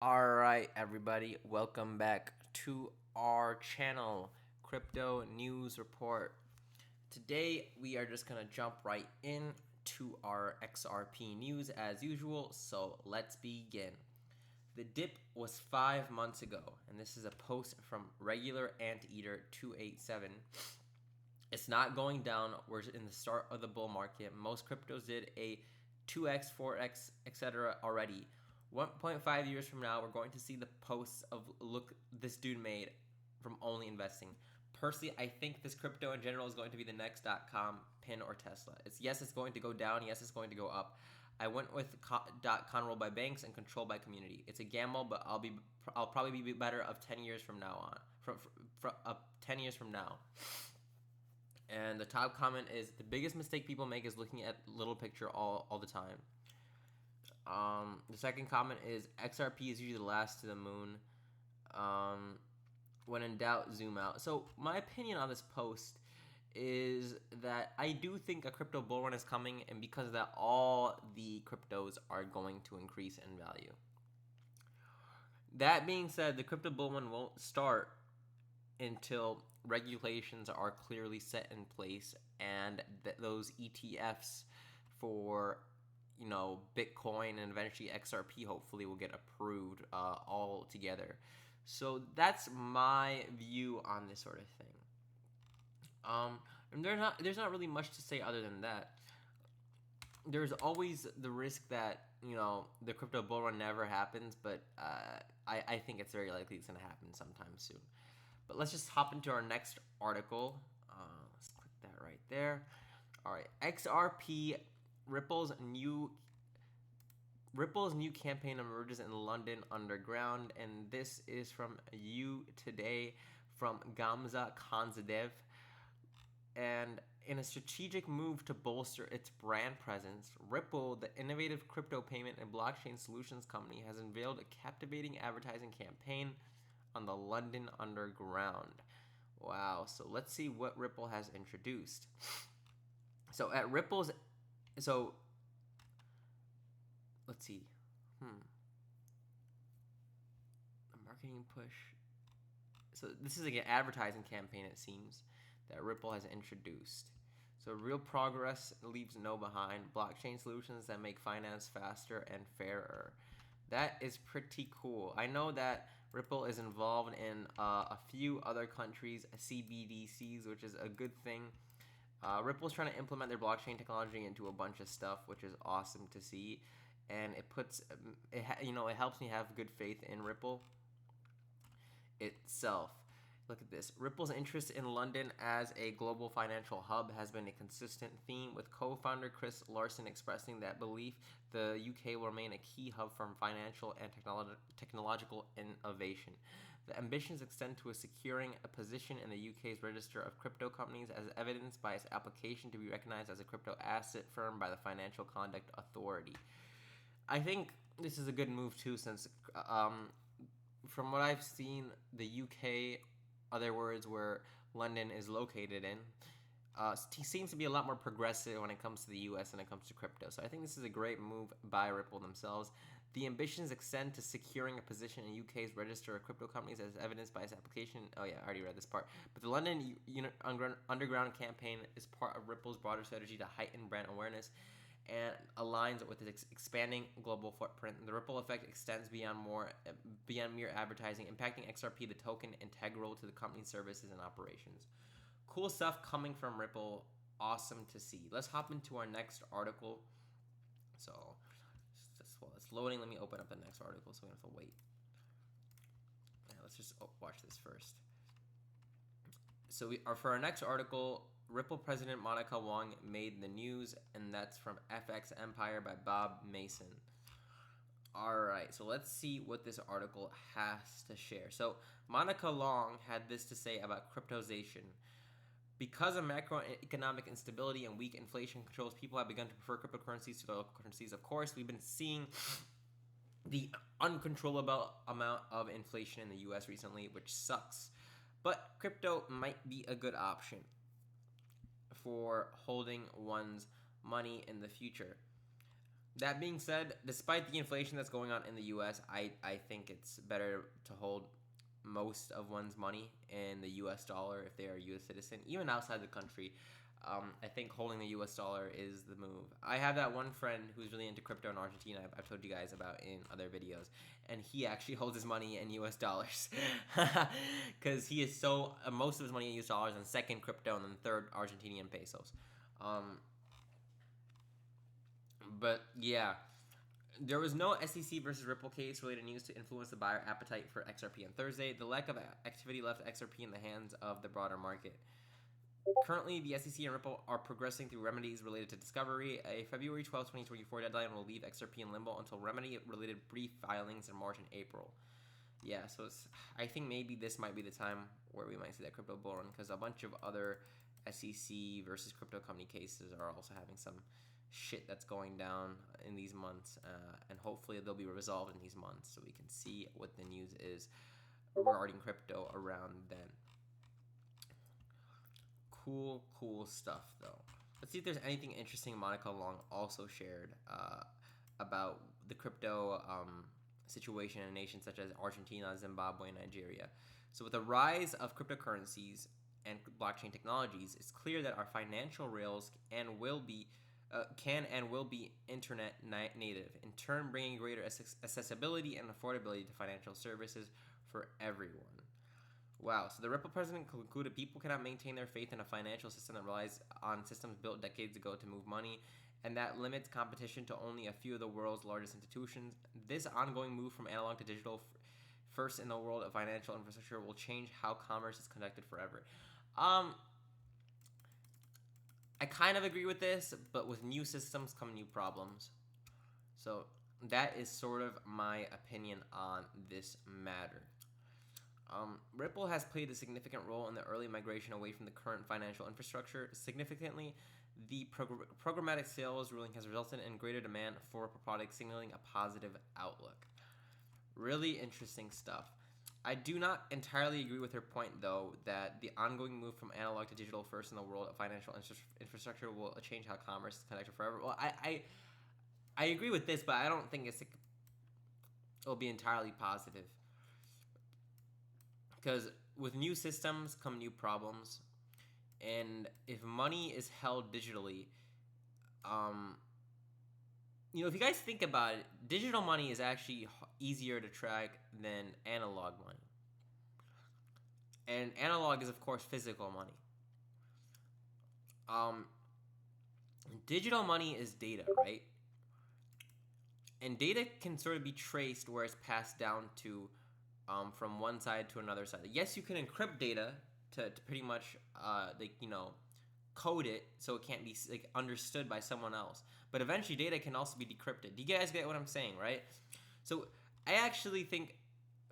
Alright, everybody, welcome back to our channel, Crypto News Report. Today, we are just going to jump right in to our XRP news as usual, so let's begin. The dip was 5 months ago, and this is a post from regular Anteater 287. It's not going down. We're in the start of the bull market. Most cryptos did a 2x, 4x, etc. already. 1.5 years from now, we're going to see the posts of look this dude made from only investing. Personally, I think this crypto in general is going to be the next .com, Pin, or Tesla. It's going to go down. Yes, it's going to go up. I went with .com rolled by banks and controlled by community. It's a gamble, but I'll probably be better of 10 years from now on. From 10 years from now. And the top comment is the biggest mistake people make is looking at little picture all the time. The second comment is XRP is usually the last to the moon. When in doubt, zoom out. So my opinion on this post is that I do think a crypto bull run is coming, and because of that, all the cryptos are going to increase in value. That being said, the crypto bull run won't start until regulations are clearly set in place and those ETFs for Bitcoin and eventually XRP hopefully will get approved all together. So that's my view on this sort of thing. And there's not really much to say other than that. There's always the risk that the crypto bull run never happens, but I think it's very likely it's going to happen sometime soon. But let's just hop into our next article. Let's click that right there. All right, XRP Ripple's new campaign emerges in London underground, and this is from You Today from Gamza Khanzadev. And in a strategic move to bolster its brand presence, Ripple, the innovative crypto payment and blockchain solutions company, has unveiled a captivating advertising campaign on the London Underground. Wow, so let's see what Ripple has introduced. So at Ripple's, let's see. A marketing push. So this is like an advertising campaign, it seems, that Ripple has introduced. So real progress leaves no behind. Blockchain solutions that make finance faster and fairer. That is pretty cool. I know that Ripple is involved in a few other countries' CBDCs, which is a good thing. Ripple's trying to implement their blockchain technology into a bunch of stuff, which is awesome to see, and it helps me have good faith in Ripple itself. Look at this. Ripple's interest in London as a global financial hub has been a consistent theme, with co-founder Chris Larsen expressing that belief the UK will remain a key hub for financial and technological innovation. The ambitions extend to securing a position in the UK's register of crypto companies, as evidenced by its application to be recognized as a crypto asset firm by the Financial Conduct Authority. I think this is a good move too, since from what I've seen, the UK, other words where London is located in, seems to be a lot more progressive when it comes to the US when it comes to crypto. So I think this is a great move by Ripple themselves. The ambitions extend to securing a position in UK's register of crypto companies, as evidenced by its application. Oh yeah, I already read this part. But the London Underground campaign is part of Ripple's broader strategy to heighten brand awareness and aligns with its expanding global footprint. The ripple effect extends beyond mere advertising, impacting XRP, the token integral to the company's services and operations. Cool stuff coming from Ripple. Awesome to see. Let's hop into our next article. So, while it's loading, let me open up the next article so we don't have to wait. Yeah, let's just watch this first. So for our next article, Ripple President Monica Wong made the news, and that's from FX Empire by Bob Mason. All right, so let's see what this article has to share. So Monica Wong had this to say about cryptozation. Because of macroeconomic instability and weak inflation controls, people have begun to prefer cryptocurrencies to local currencies. Of course, we've been seeing the uncontrollable amount of inflation in the US recently, which sucks. But crypto might be a good option for holding one's money in the future. That being said, despite the inflation that's going on in the US, I think it's better to hold most of one's money in the US dollar if they are a US citizen, even outside the country. I think holding the US dollar is the move. I have that one friend who's really into crypto in Argentina, I've told you guys about in other videos, and he actually holds his money in US dollars because he is so, most of his money in US dollars, and second crypto, and then third Argentinian pesos. Um, but yeah, there was no SEC versus Ripple case related news to influence the buyer appetite for XRP on Thursday. The lack of activity left XRP in the hands of the broader market. Currently, the SEC and Ripple are progressing through remedies related to discovery. A February 12, 2024 deadline will leave XRP in limbo until remedy-related brief filings in March and April. Yeah, so I think maybe this might be the time where we might see that crypto bull run, because a bunch of other SEC versus crypto company cases are also having some shit that's going down in these months, and hopefully they'll be resolved in these months so we can see what the news is regarding crypto around then. Cool stuff though. Let's see if there's anything interesting Monica Long also shared about the crypto situation in nations such as Argentina, Zimbabwe, and Nigeria. So with the rise of cryptocurrencies and blockchain technologies, it's clear that our financial rails can and will be internet native, in turn bringing greater accessibility and affordability to financial services for everyone. Wow, so the Ripple president concluded people cannot maintain their faith in a financial system that relies on systems built decades ago to move money, and that limits competition to only a few of the world's largest institutions. This ongoing move from analog to digital, first in the world of financial infrastructure, will change how commerce is conducted forever. I kind of agree with this, but with new systems come new problems. So that is sort of my opinion on this matter. Ripple has played a significant role in the early migration away from the current financial infrastructure. Significantly, the programmatic sales ruling has resulted in greater demand for Ripple products, signaling a positive outlook. Really interesting stuff. I do not entirely agree with her point, though, that the ongoing move from analog to digital first in the world of financial infrastructure will change how commerce is conducted forever. Well, I agree with this, but I don't think it'll be entirely positive. Because with new systems come new problems, and if money is held digitally, if you guys think about it, digital money is actually easier to track than analog money. And analog is, of course, physical money. Digital money is data, right? And data can sort of be traced where it's passed down to from one side to another side. Yes, you can encrypt data to pretty much code it so it can't be understood by someone else. But eventually, data can also be decrypted. Do you guys get what I'm saying, right? So I actually think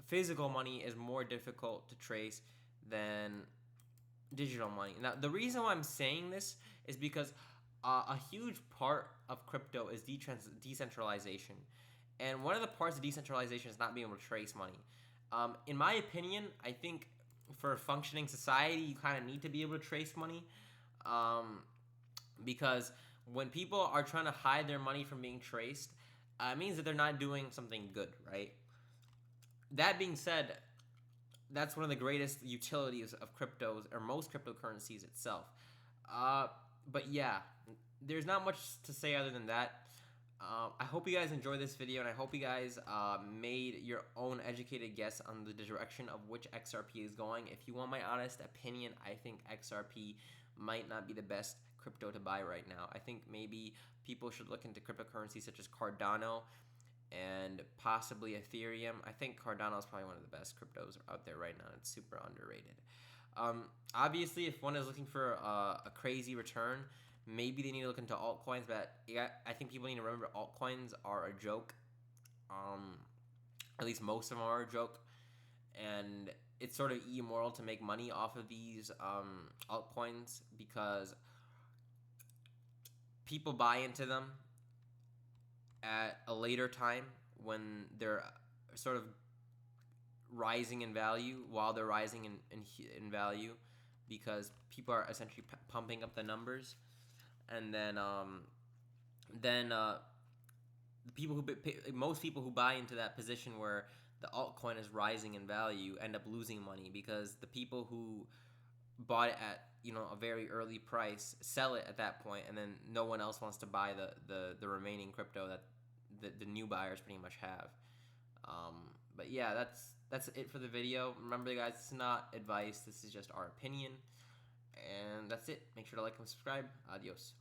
physical money is more difficult to trace than digital money. Now, the reason why I'm saying this is because a huge part of crypto is decentralization. And one of the parts of decentralization is not being able to trace money. In my opinion, I think for a functioning society, you kind of need to be able to trace money, because when people are trying to hide their money from being traced, it means that they're not doing something good, right? That being said, that's one of the greatest utilities of cryptos, or most cryptocurrencies itself. But yeah, there's not much to say other than that. I hope you guys enjoyed this video, and I hope you guys made your own educated guess on the direction of which XRP is going. If you want my honest opinion, I think XRP might not be the best crypto to buy right now. I think maybe people should look into cryptocurrencies such as Cardano and possibly Ethereum. I think Cardano is probably one of the best cryptos out there right now. It's super underrated. Obviously, if one is looking for a crazy return, maybe they need to look into altcoins, but yeah, I think people need to remember altcoins are a joke. At least most of them are a joke, and it's sort of immoral to make money off of these altcoins because people buy into them at a later time when they're sort of rising in value, while they're rising in value, because people are essentially pumping up the numbers, and then the people who most people who buy into that position where the altcoin is rising in value end up losing money, because the people who bought it at a very early price sell it at that point, and then no one else wants to buy the remaining crypto that the new buyers pretty much have. But yeah, that's it for the video. Remember, guys, this is not advice. This is just our opinion, and that's it. Make sure to like and subscribe. Adios.